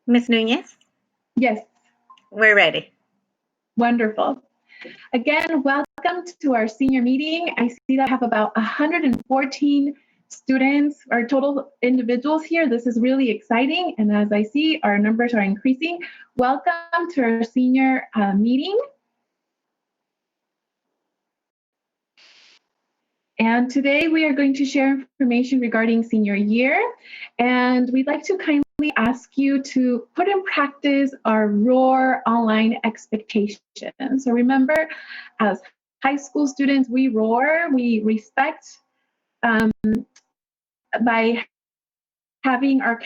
Ms. Nunez, Yes, we're ready. wonderful. Again, welcome to our senior meeting. I see that I have about 114 students or total individuals here. This is really exciting. And as I see, our numbers are increasing. Welcome to our senior meeting. And today we are going to share information regarding senior year. And we'd like to kindly ask you to put in practice our ROAR online expectations. So remember, as high school students, we roar, we respect by having our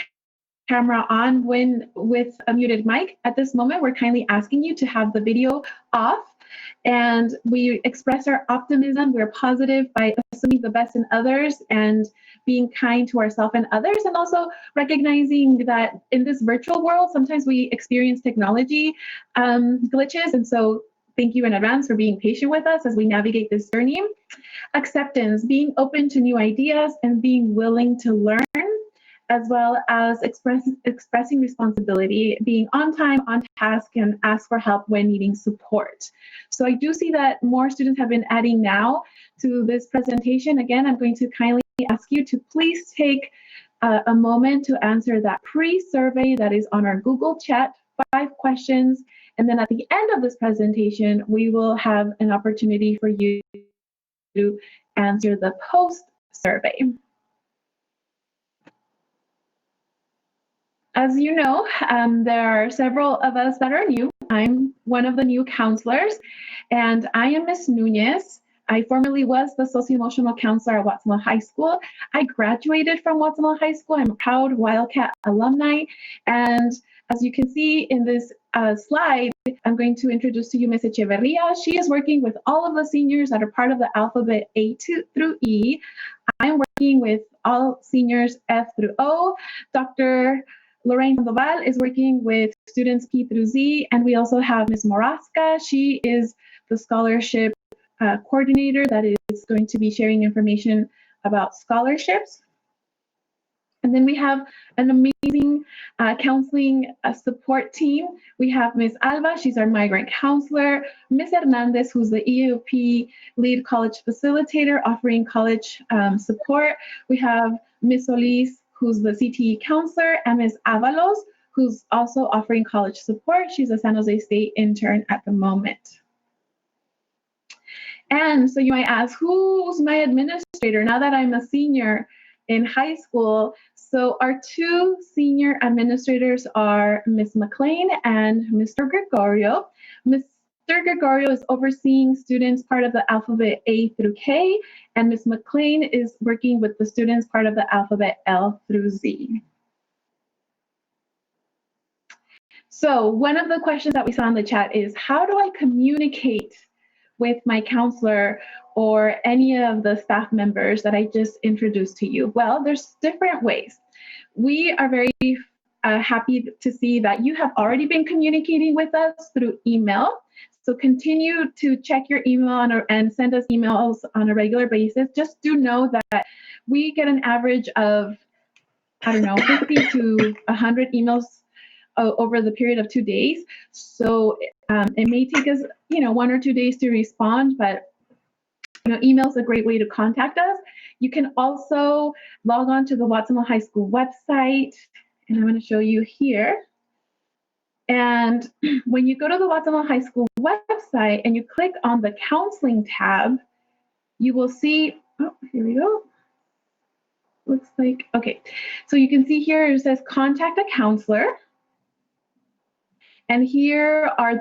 camera on when with a muted mic. At this moment, we're kindly asking you to have the video off, and we express our optimism. We're positive by assuming the best in others and being kind to ourselves and others, and also recognizing that in this virtual world, sometimes we experience technology glitches, and so thank you in advance for being patient with us as we navigate this journey. Acceptance, being open to new ideas and being willing to learn, as well as expressing responsibility, being on time, on task, and ask for help when needing support. So I do see that more students have been adding now to this presentation. Again, I'm going to kindly ask you to please take a moment to answer that pre-survey that is on our Google chat, 5 questions. And then at the end of this presentation, we will have an opportunity for you to answer the post-survey. As you know, there are several of us that are new. I'm one of the new counselors, and I am Ms. Nunez. I formerly was the socio-emotional counselor at Watson High School. I graduated from Watson High School. I'm a proud Wildcat alumni. And as you can see in this slide, I'm going to introduce to you Ms. Echeverria. She is working with all of the seniors that are part of the alphabet A through E. I'm working with all seniors F through O. Dr. Lorraine Sandoval is working with students P through Z, and we also have Ms. Morasca. She is the scholarship coordinator that is going to be sharing information about scholarships. And then we have an amazing counseling support team. We have Ms. Alba, she's our migrant counselor, Ms. Hernandez, who's the EOP lead college facilitator offering college support. We have Ms. Solis, who's the CTE counselor, and Ms. Avalos, who's also offering college support. She's a San Jose State intern at the moment. And so you might ask, who's my administrator now that I'm a senior in high school? So our 2 senior administrators are Ms. McLean and Mr. Gregorio. Mr. Gregorio is overseeing students part of the alphabet A through K, and Ms. McLean is working with the students part of the alphabet L through Z. So one of the questions that we saw in the chat is, how do I communicate with my counselor or any of the staff members that I just introduced to you? Well, there's different ways. We are very happy to see that you have already been communicating with us through email. So continue to check your email and send us emails on a regular basis. Just do know that we get an average of, 50 to 100 emails over the period of 2 days. So it may take us, 1 or 2 days to respond, but email is a great way to contact us. You can also log on to the Watson High School website, and I'm going to show you here. And when you go to the Watson High School website and you click on the counseling tab, you will see, here we go. Looks like, okay. So you can see here it says contact a counselor. And here are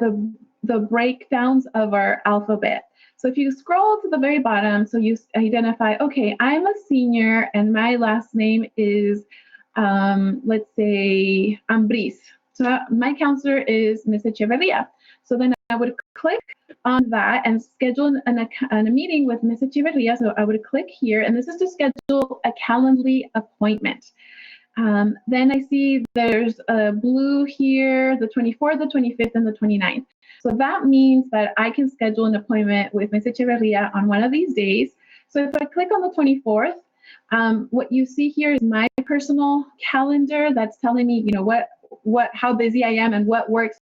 the breakdowns of our alphabet. So if you scroll to the very bottom, so you identify, okay, I'm a senior and my last name is, let's say, Ambris. So my counselor is Ms. Echeverria. So then I would click on that and schedule a meeting with Ms. Echeverria. So I would click here, and this is to schedule a Calendly appointment. Then I see there's a blue here, the 24th, the 25th, and the 29th. So that means that I can schedule an appointment with Ms. Echeverria on one of these days. So if I click on the 24th, what you see here is my personal calendar that's telling me, how busy I am and what works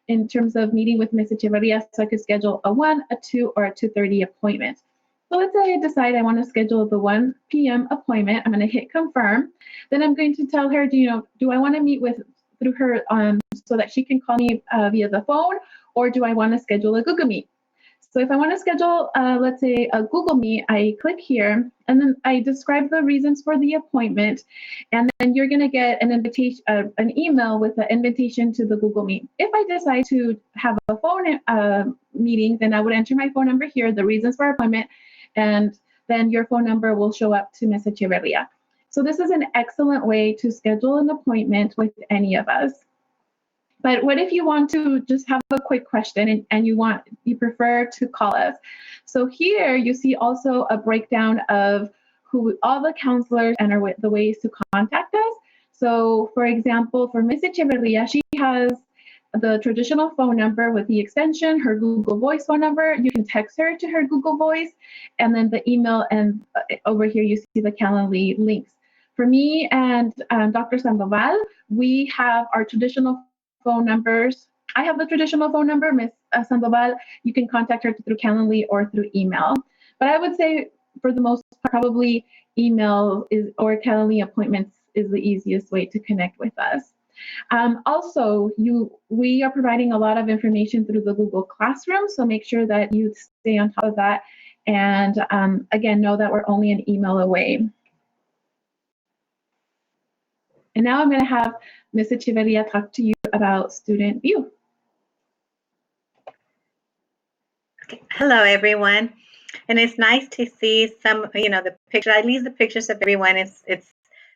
in terms of meeting with Ms. Echeverria, so I could schedule a 1, a 2, or a 2:30 appointment. So let's say I decide I want to schedule the 1 p.m. appointment. I'm going to hit confirm. Then I'm going to tell her, do I want to meet with through her so that she can call me via the phone, or do I want to schedule a Google Meet? So if I want to schedule, let's say, a Google Meet, I click here, and then I describe the reasons for the appointment, and then you're going to get an invitation, an email with an invitation to the Google Meet. If I decide to have a phone meeting, then I would enter my phone number here, the reasons for appointment, and then your phone number will show up to Ms. Echeverria. So this is an excellent way to schedule an appointment with any of us. But what if you want to just have a quick question and you prefer to call us? So here you see also a breakdown of who all the counselors and the ways to contact us. So for example, for Ms. Echeverria, she has the traditional phone number with the extension, her Google Voice phone number. You can text her to her Google Voice, and then the email, and over here you see the Calendly links. For me and Dr. Sandoval, we have our traditional phone numbers. I have the traditional phone number, Ms. Sandoval. You can contact her through Calendly or through email. But I would say, for the most part, probably email or Calendly appointments is the easiest way to connect with us. Also, we are providing a lot of information through the Google Classroom, so make sure that you stay on top of that. And again, know that we're only an email away. And now I'm going to have Ms. Echeverria talk to you about Student View. Okay. Hello, everyone. And it's nice to see some, the picture, at least the pictures of everyone.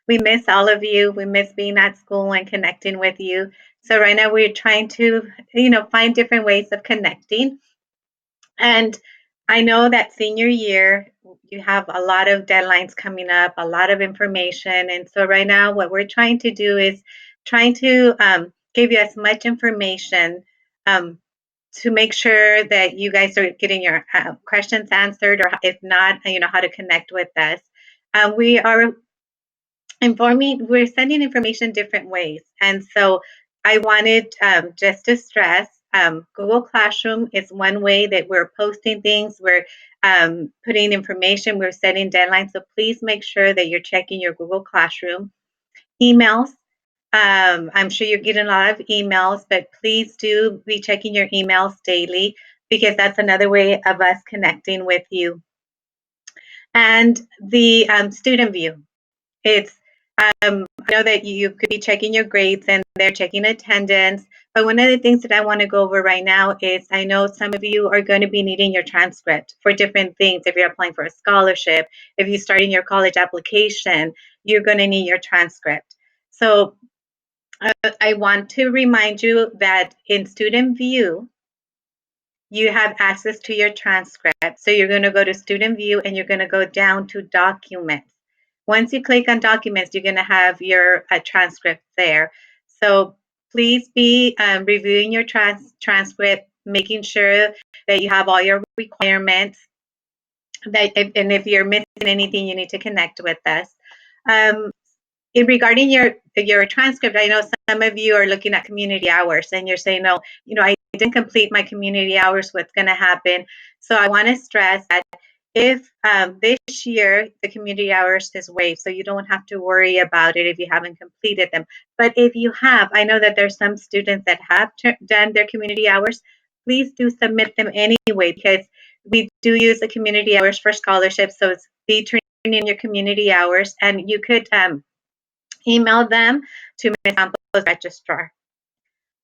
We miss all of you. We miss being at school and connecting with you. So right now we're trying to, find different ways of connecting. And I know that senior year, you have a lot of deadlines coming up, a lot of information. And so right now what we're trying to do is trying to give you as much information to make sure that you guys are getting your questions answered, or if not, how to connect with us. We are we're sending information different ways. And so I wanted just to stress, Google Classroom is one way that we're posting things, we're putting information, we're setting deadlines. So please make sure that you're checking your Google Classroom. Emails, I'm sure you're getting a lot of emails, but please do be checking your emails daily, because that's another way of us connecting with you. And the Student View, I know that you could be checking your grades and they're checking attendance, but one of the things that I want to go over right now is I know some of you are going to be needing your transcript for different things. If you're applying for a scholarship, if you're starting your college application, you're going to need your transcript. So I want to remind you that in Student View, you have access to your transcript. So you're going to go to Student View and you're going to go down to Documents. Once you click on Documents, you're going to have your transcript there. So please be reviewing your transcript, making sure that you have all your requirements. And if you're missing anything, you need to connect with us. Regarding your transcript, I know some of you are looking at community hours and you're saying, no, I didn't complete my community hours, what's going to happen? So I want to stress that if this year the community hours is waived, so you don't have to worry about it if you haven't completed them. But if you have, I know that there's some students that have done their community hours. Please do submit them anyway, because we do use the community hours for scholarships. So it's be turning in your community hours, and you could email them to Ms. Campos' registrar.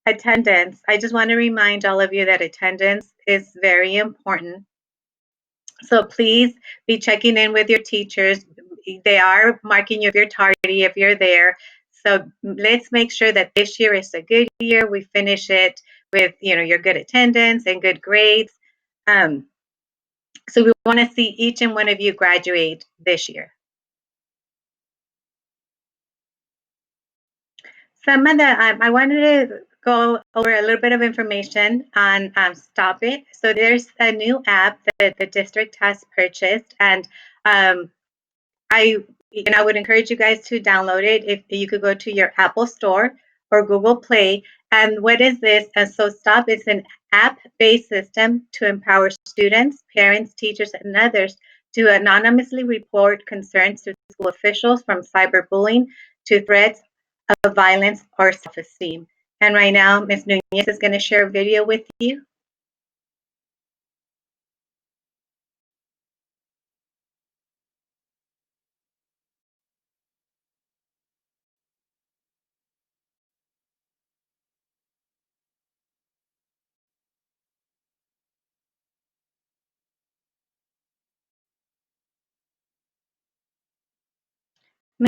Attendance. I just want to remind all of you that attendance is very important. So please be checking in with your teachers. They are marking you if you're tardy, if you're there. So let's make sure that this year is a good year. We finish it with your good attendance and good grades. So we want to see each and one of you graduate this year. Some of the, I wanted to go over a little bit of information on Stop It. So there's a new app that the district has purchased, and I would encourage you guys to download it. If you could go to your Apple Store or Google Play. And what is this? So STOP is an app-based system to empower students, parents, teachers, and others to anonymously report concerns to school officials, from cyberbullying to threats of violence or self-esteem. And right now, Ms. Nunez is going to share a video with you.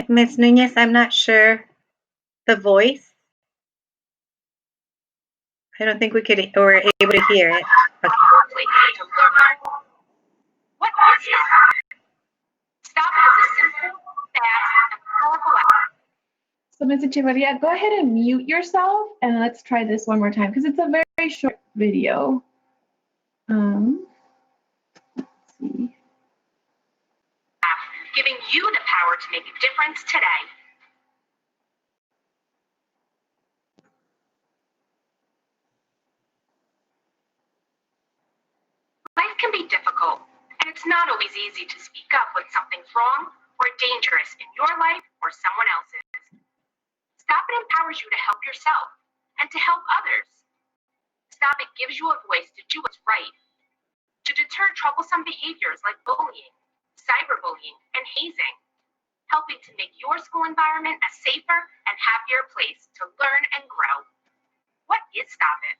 Ms. Nunez, I'm not sure the voice. I don't think we could, or able to hear it. Okay. What is STOP? STOP is a simple, fast, and powerful app. So, Ms. Echeverria, go ahead and mute yourself, and let's try this one more time because it's a very short video. Let's see. Giving you the power to make a difference today. Life can be difficult, and it's not always easy to speak up when something's wrong or dangerous in your life or someone else's. STOP It empowers you to help yourself and to help others. STOP It gives you a voice to do what's right, to deter troublesome behaviors like bullying, cyberbullying, and hazing, helping to make your school environment a safer and happier place to learn and grow. What is STOP It?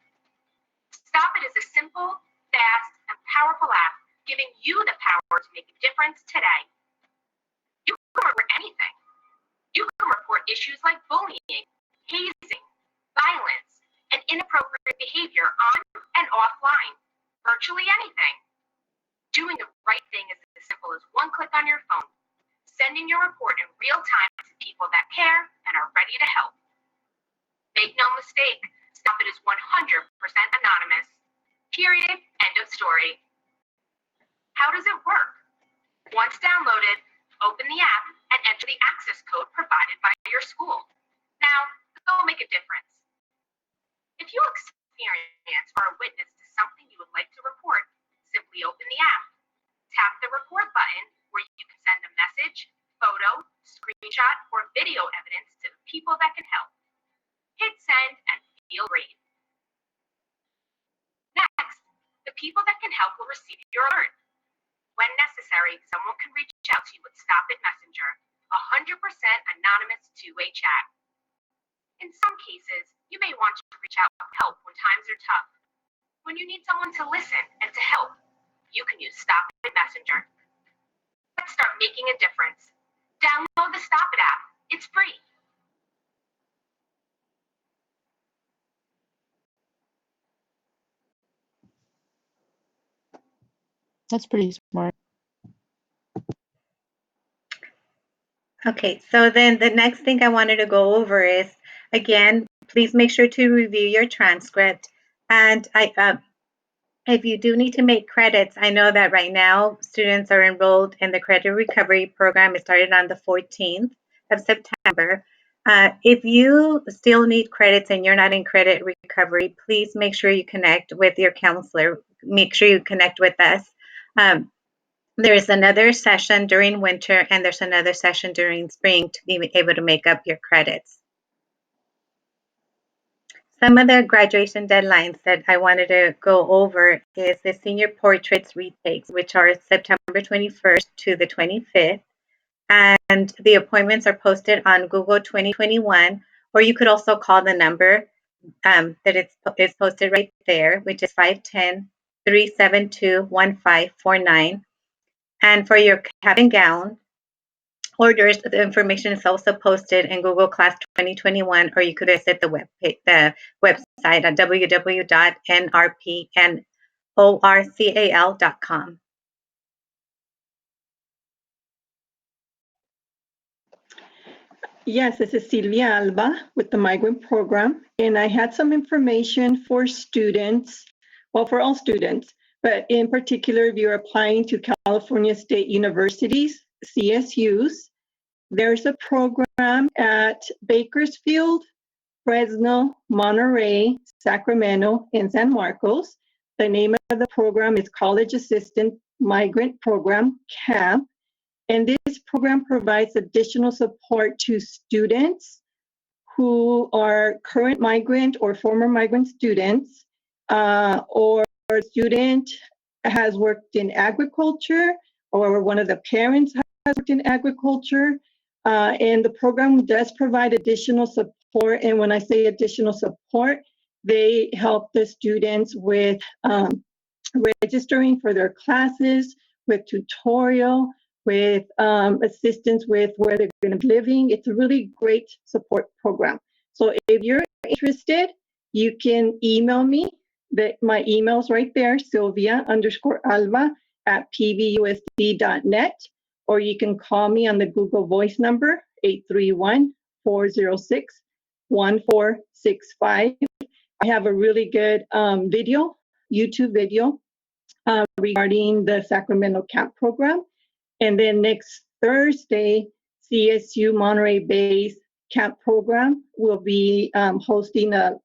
STOP It is a simple, fast, and powerful app giving you the power to make a difference today. You can report anything. You can report issues like bullying, hazing, violence, and inappropriate behavior on and offline, virtually anything. Doing the right thing is as simple as one click on your phone, sending your report in real time to people that care and are ready to help. Make no mistake, STOP It is 100% anonymous. Period. End of story. How does it work? Once downloaded, open the app and enter the access code provided by your school. Now, go make a difference. If you experience or are witness to something you would like to report, simply open the app. Tap the report button where you can send a message, photo, screenshot, or video evidence to the people that can help. Hit send and feel great. Next, the people that can help will receive your alert. When necessary, someone can reach out to you with STOP It Messenger, 100% anonymous two-way chat. In some cases, you may want to reach out for help when times are tough. When you need someone to listen and to help, you can use STOP It Messenger. Let's start making a difference. Download the STOP It app. It's free. That's pretty smart. Okay, so then the next thing I wanted to go over is, again, please make sure to review your transcript. And if you do need to make credits, I know that right now students are enrolled in the credit recovery program. It started on the 14th of September. If you still need credits and you're not in credit recovery, please make sure you connect with your counselor. Make sure you connect with us. There's another session during winter and there's another session during spring to be able to make up your credits. Some of the graduation deadlines that I wanted to go over is the senior portraits retakes, which are September 21st to the 25th. And the appointments are posted on Google 2021, or you could also call the number that it's posted right there, which is 510-372-1549. And for your cap and gown orders, the information is also posted in Google Class 2021, or you could visit the website at www.nrpnorcal.com. Yes, this is Silvia Alba with the Migrant Program, and I had some information for students, well, for all students, but in particular, if you're applying to California State Universities, CSUs, there's a program at Bakersfield Fresno, Monterey, Sacramento, and San Marcos. The name of the program is College Assistant Migrant Program, CAMP. And this program provides additional support to students who are current migrant or former migrant students, or a student has worked in agriculture, or one of the parents has worked in agriculture. And the program does provide additional support. And when I say additional support, they help the students with registering for their classes, with tutorial, with assistance with where they're going to be living. It's a really great support program. So if you're interested, you can email me. My email's right there, Sylvia_Alba@pvusd.net, or you can call me on the Google Voice number, 831-406-1465. I have a really good YouTube video regarding the Sacramento CAMP program. And then next Thursday, CSU Monterey-based CAMP program will be hosting a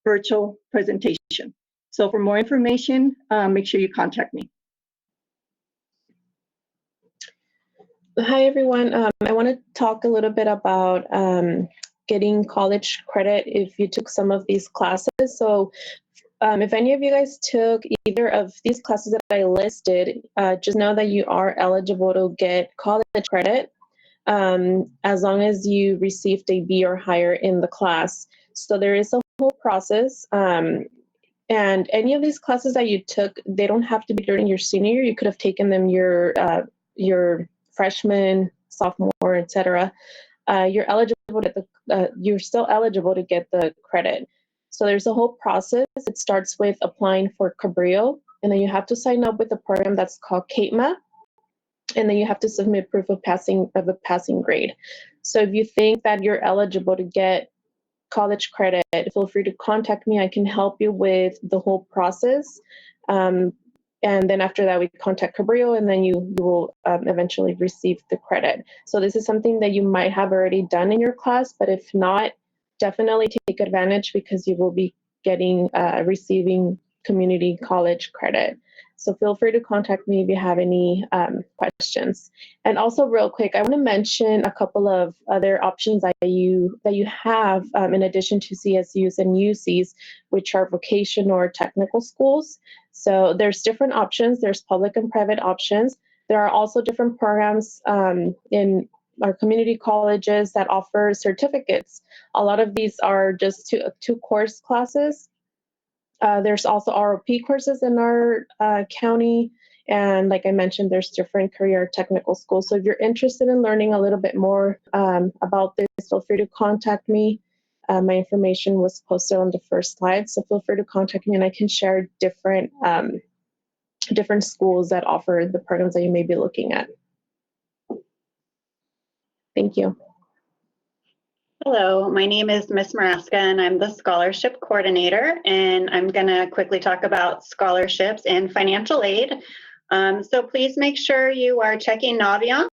virtual presentation. So for more information, make sure you contact me. Hi, everyone. I want to talk a little bit about getting college credit if you took some of these classes. So if any of you guys took either of these classes that I listed, just know that you are eligible to get college credit as long as you received a B or higher in the class. So there is a whole process. And any of these classes that you took, they don't have to be during your senior year. You could have taken them your freshman, sophomore, etc. You're eligible to you're still eligible to get the credit. So there's a whole process. It starts with applying for Cabrillo, and then you have to sign up with a program that's called CATMA, and then you have to submit proof of a passing grade. So if you think that you're eligible to get college credit, feel free to contact me. I can help you with the whole process. And then after that, we contact Cabrillo, and then you will eventually receive the credit. So this is something that you might have already done in your class, but if not, definitely take advantage because you will be receiving community college credit. So feel free to contact me if you have any questions. And also real quick, I want to mention a couple of other options that you have in addition to CSUs and UCs, which are vocational or technical schools. So there's different options. There's public and private options. There are also different programs in our community colleges that offer certificates. A lot of these are just two course classes. There's also ROP courses in our county. And like I mentioned, there's different career technical schools. So if you're interested in learning a little bit more about this, feel free to contact me. My information was posted on the first slide. So feel free to contact me and I can share different schools that offer the programs that you may be looking at. Thank you. Hello, my name is Miss Maraska and I'm the scholarship coordinator, and I'm going to quickly talk about scholarships and financial aid. So please make sure you are checking Naviance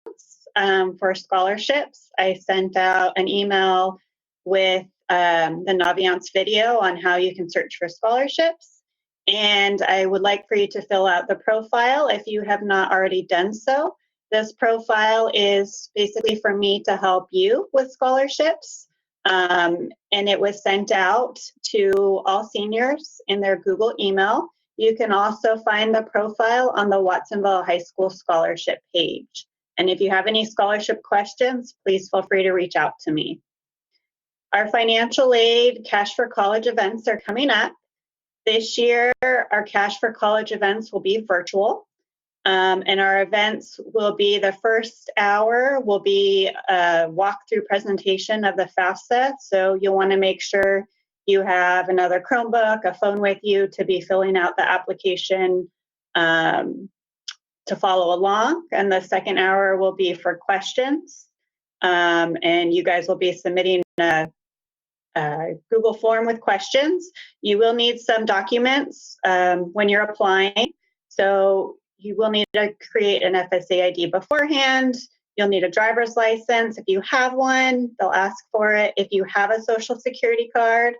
for scholarships. I sent out an email with the Naviance video on how you can search for scholarships, and I would like for you to fill out the profile if you have not already done so. This profile is basically for me to help you with scholarships, and it was sent out to all seniors in their Google email. You can also find the profile on the Watsonville High School scholarship page. And if you have any scholarship questions, please feel free to reach out to me. Our financial aid Cash for College events are coming up. This year, our Cash for College events will be virtual. And our events will be, the first hour will be a walkthrough presentation of the FAFSA. So you'll want to make sure you have another Chromebook, a phone with you to be filling out the application to follow along. And the second hour will be for questions. And you guys will be submitting a Google form with questions. You will need some documents when you're applying. So you will need to create an FSA ID beforehand. You'll need a driver's license. If you have one, they'll ask for it. If you have a social security card,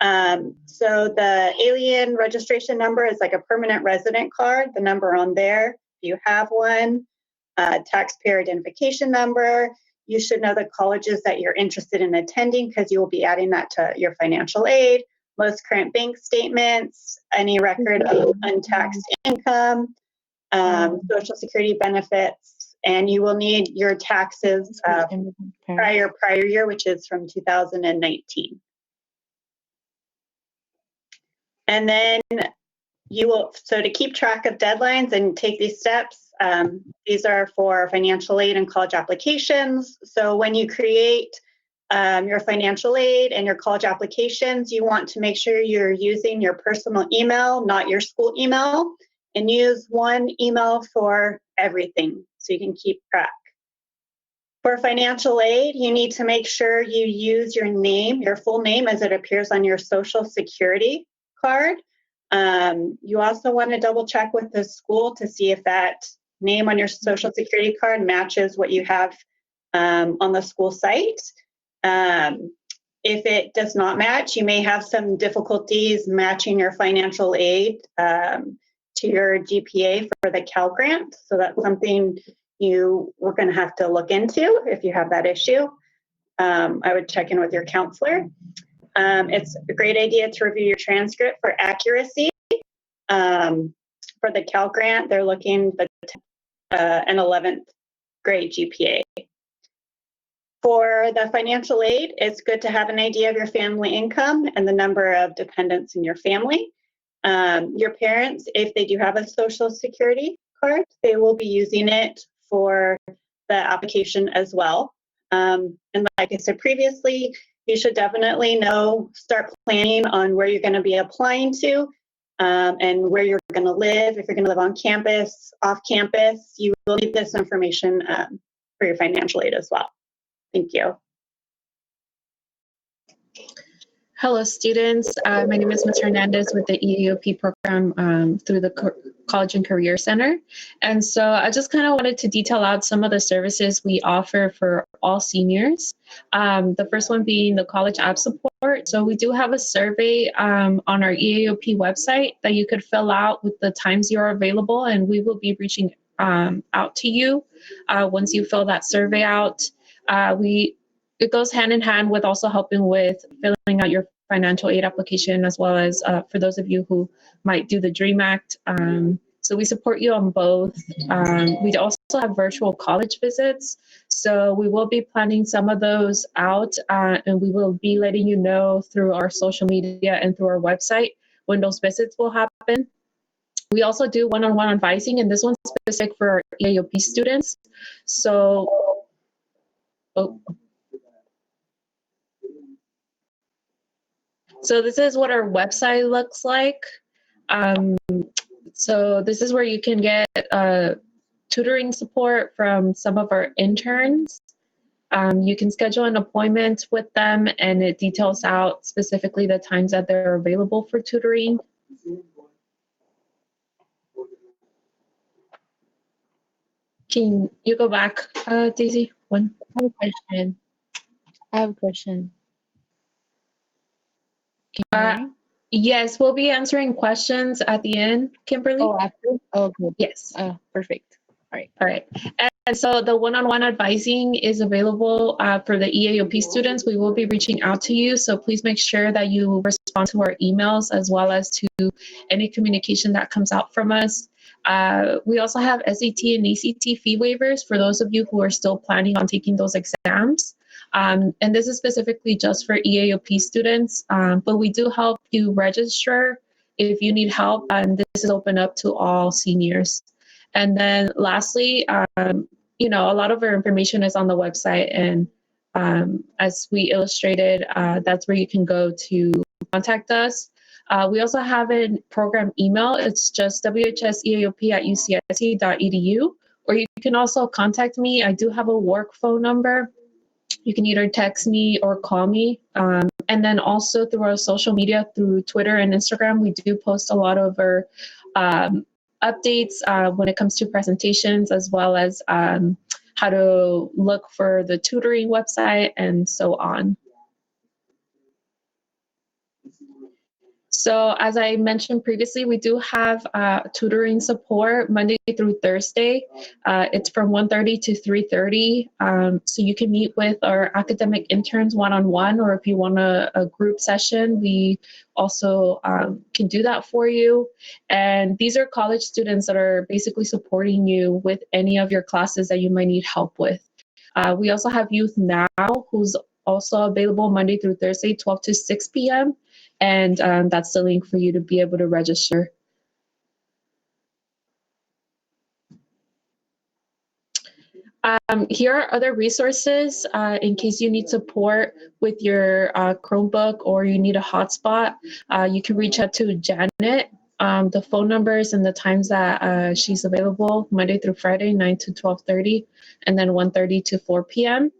so the alien registration number is like a permanent resident card, the number on there. If you have one, taxpayer identification number. You should know the colleges that you're interested in attending because you will be adding that to your financial aid, most current bank statements, any record of untaxed income, social security benefits, and you will need your taxes prior year, which is from 2019. And then you will, so to keep track of deadlines and take these steps, these are for financial aid and college applications. So when you create your financial aid and your college applications, you want to make sure you're using your personal email, not your school email, and use one email for everything so you can keep track. For financial aid, you need to make sure you use your name, your full name as it appears on your social security card. You also want to double check with the school to see if that name on your social security card matches what you have on the school site. If it does not match, you may have some difficulties matching your financial aid to your GPA for the Cal Grant. So that's something we're going to have to look into if you have that issue. I would check in with your counselor. It's a great idea to review your transcript for accuracy. For the Cal Grant, they're looking for an 11th grade GPA. For the financial aid, it's good to have an idea of your family income and the number of dependents in your family. Your parents, if they do have a social security card, they will be using it for the application as well. And like I said previously, you should definitely start planning on where you're going to be applying to and where you're going to live. If you're going to live on campus, off campus, you will need this information for your financial aid as well. Thank you. Hello, students. My name is Ms. Hernandez with the EAOP program through the College and Career Center. And so I just kind of wanted to detail out some of the services we offer for all seniors. The first one being the college app support. So we do have a survey on our EAOP website that you could fill out with the times you're available, and we will be reaching out to you once you fill that survey out. It goes hand in hand with also helping with filling out your financial aid application, as well as for those of you who might do the DREAM Act. So we support you on both. We also have virtual college visits. So we will be planning some of those out, and we will be letting you know through our social media and through our website when those visits will happen. We also do one-on-one advising, and this one's specific for our EAOP students. So, So this is what our website looks like. So this is where you can get tutoring support from some of our interns. You can schedule an appointment with them, and it details out specifically the times that they're available for tutoring. Can you go back, Daisy? One. I have a question. Can you hear me? Yes, we'll be answering questions at the end, Kimberly. Oh, after? Oh, good. Yes. Perfect. All right. And so the one-on-one advising is available for the EAOP students. We will be reaching out to you. So please make sure that you respond to our emails as well as to any communication that comes out from us. We also have SAT and ACT fee waivers for those of you who are still planning on taking those exams. And this is specifically just for EAOP students, but we do help you register if you need help, and this is open up to all seniors. And then lastly, a lot of our information is on the website, and as we illustrated, that's where you can go to contact us. We also have a program email. It's just whseaop@ucsc.edu, or you can also contact me. I do have a work phone number. You can either text me or call me. And then also through our social media, through Twitter and Instagram, we do post a lot of our updates when it comes to presentations, as well as how to look for the tutoring website, and so on. So as I mentioned previously, we do have tutoring support Monday through Thursday. It's from 1:30 to 3:30. So you can meet with our academic interns one-on-one, or if you want a group session, we also can do that for you. And these are college students that are basically supporting you with any of your classes that you might need help with. We also have Youth Now, who's also available Monday through Thursday, 12 to 6 p.m. And that's the link for you to be able to register. Here are other resources in case you need support with your Chromebook or you need a hotspot. You can reach out to Janet. The phone numbers and the times that she's available Monday through Friday, 9 to 12:30, and then 1:30 to 4 p.m.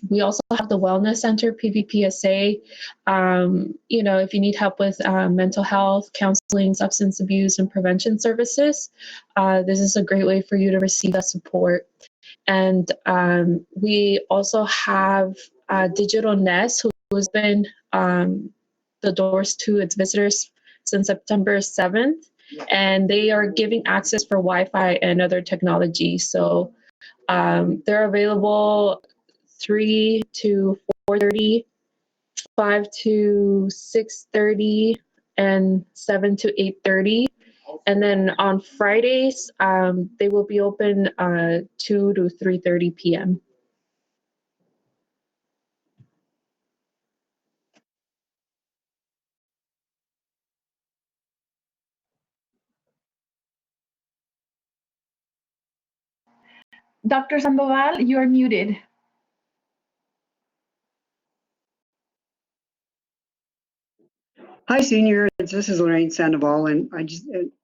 We also have the Wellness Center, PVPSA. If you need help with mental health, counseling, substance abuse, and prevention services, this is a great way for you to receive that support. And we also have Digital Nest, who has been the doors to its visitors since September 7th. And they are giving access for Wi-Fi and other technology. So they're available 3 to 4:30, 5 to 6:30, and 7 to 8:30. And then on Fridays, they will be open 2 to 3:30 p.m. Dr. Sandoval, you are muted. Hi, seniors. This is Lorraine Sandoval, and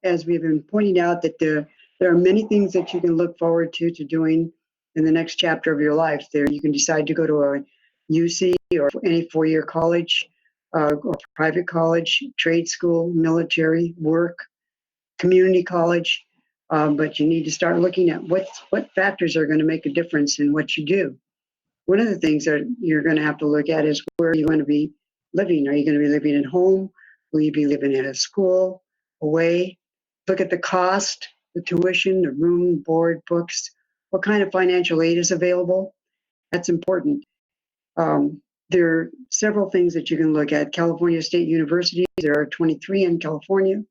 as we've been pointing out, that there are many things that you can look forward to doing in the next chapter of your life. There, you can decide to go to a UC or any four-year college, or private college, trade school, military, work, community college, but you need to start looking at what factors are going to make a difference in what you do. One of the things that you're going to have to look at is where you're going to be living. Are you going to be living at home? Will you be living at a school, away? Look at the cost, the tuition, the room, board, books. What kind of financial aid is available? That's important. There are several things that you can look at. California State University, there are 23 in California.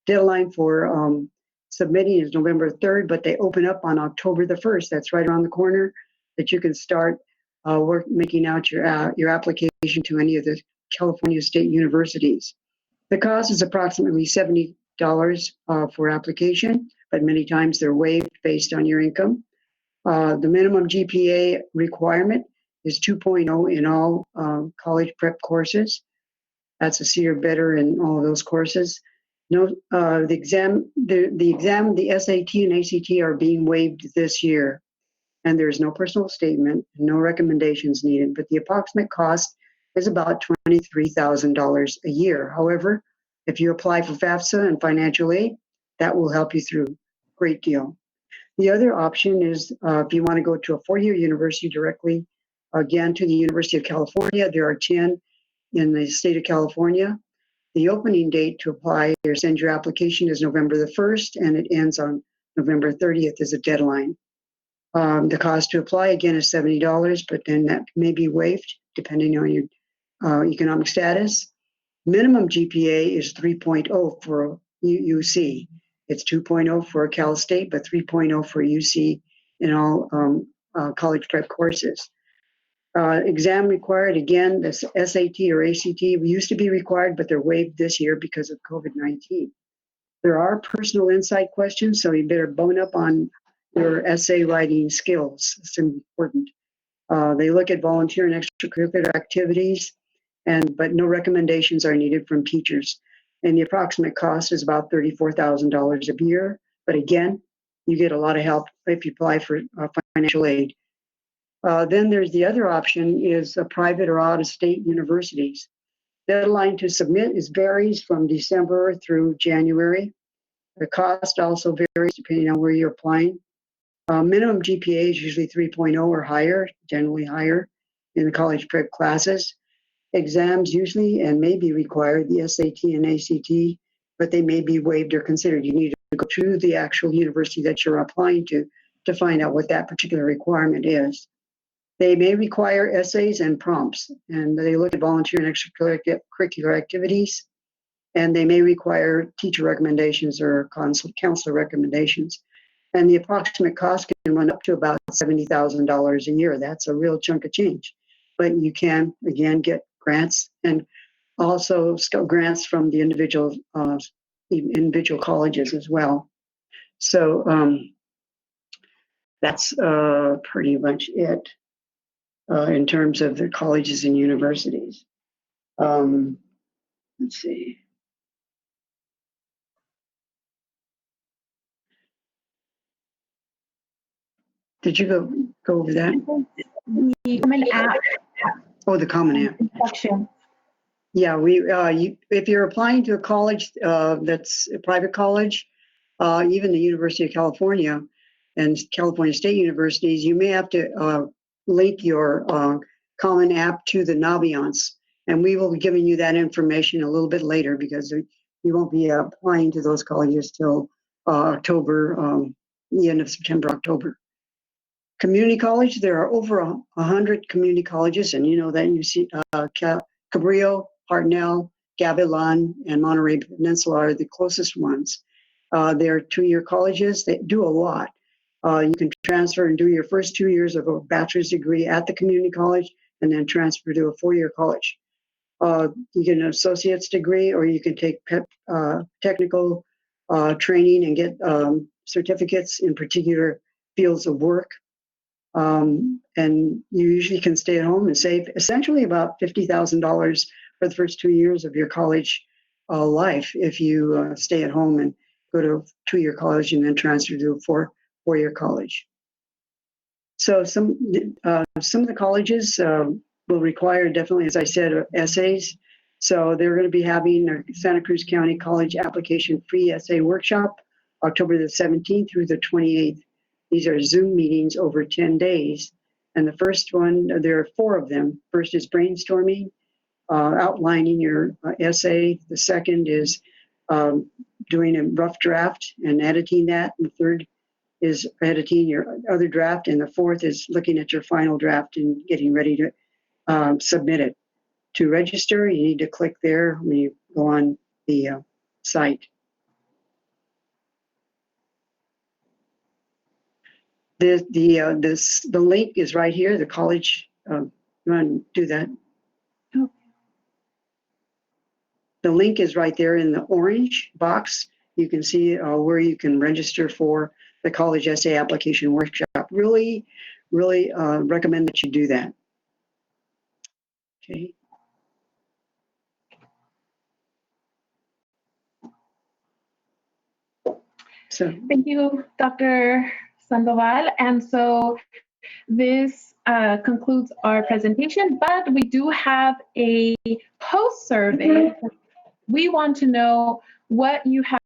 Deadline for submitting is November 3rd, but they open up on October the 1st. That's right around the corner that you can start making out your application to any of the California State Universities. The cost is approximately $70 for application, but many times they're waived based on your income. The minimum GPA requirement is 2.0 in all college prep courses. That's a C or better in all of those courses. No, the exam, the SAT and ACT are being waived this year, and there's no personal statement, no recommendations needed, but the approximate cost is about $23,000 a year. However, if you apply for FAFSA and financial aid, that will help you through a great deal. The other option is if you want to go to a four-year university directly, again, to the University of California, there are 10 in the state of California. The opening date to apply or send your application is November the 1st, and it ends on November 30th as a deadline. The cost to apply, again, is $70, but then that may be waived depending on your economic status. Minimum GPA is 3.0 for UC. It's 2.0 for Cal State, but 3.0 for UC in all college prep courses. Exam required, again, the SAT or ACT used to be required, but they're waived this year because of COVID-19. There are personal insight questions, so you better bone up on your essay writing skills. It's important. They look at volunteer and extracurricular activities, but no recommendations are needed from teachers. And the approximate cost is about $34,000 a year. But again, you get a lot of help if you apply for financial aid. Then there's the other option is private or out-of-state universities. Deadline to submit varies from December through January. The cost also varies depending on where you're applying. Minimum GPA is usually 3.0 or higher, generally higher in the college prep classes. Exams usually and may be required, the SAT and ACT, but they may be waived or considered. You need to go to the actual university that you're applying to find out what that particular requirement is. They may require essays and prompts, and they look at volunteer and extracurricular activities, and they may require teacher recommendations or counselor recommendations. And the approximate cost can run up to about $70,000 a year. That's a real chunk of change. But you can, again, get grants and also grants from the individual colleges as well. So that's pretty much it in terms of the colleges and universities. Let's see. Did you go over that? The Common App Oh, the Common App. section. Yeah, if you're applying to a college that's a private college, even the University of California and California State Universities, you may have to link your Common App to the Naviance. And we will be giving you that information a little bit later because you won't be applying to those colleges till October, the end of September, October. Community college, there are over 100 community colleges, and you know that you see Cabrillo, Hartnell, Gavilan, and Monterey Peninsula are the closest ones. They're 2-year colleges. They do a lot. You can transfer and do your first 2 years of a bachelor's degree at the community college and then transfer to a 4-year college. You get an associate's degree, or you can take technical training and get certificates in particular fields of work. And you usually can stay at home and save essentially about $50,000 for the first 2 years of your college life if you stay at home and go to a 2-year college and then transfer to a 4-year college. So some of the colleges will require, definitely, as I said, essays. So they're going to be having a Santa Cruz County College Application Free Essay Workshop, October the 17th through the 28th. These are Zoom meetings over 10 days. And the first one, there are 4 of them. First is brainstorming, outlining your essay. The second is doing a rough draft and editing that. And the third is editing your other draft. And the fourth is looking at your final draft and getting ready to submit it. To register, you need to click there when you go on the site. The link is right here. The college. You want to do that? Oh. The link is right there in the orange box. You can see where you can register for the college essay application workshop. Really, really recommend that you do that. Okay. So Thank you, Dr. Sandoval. And so this concludes our presentation, but we do have a post survey. We want to know what you have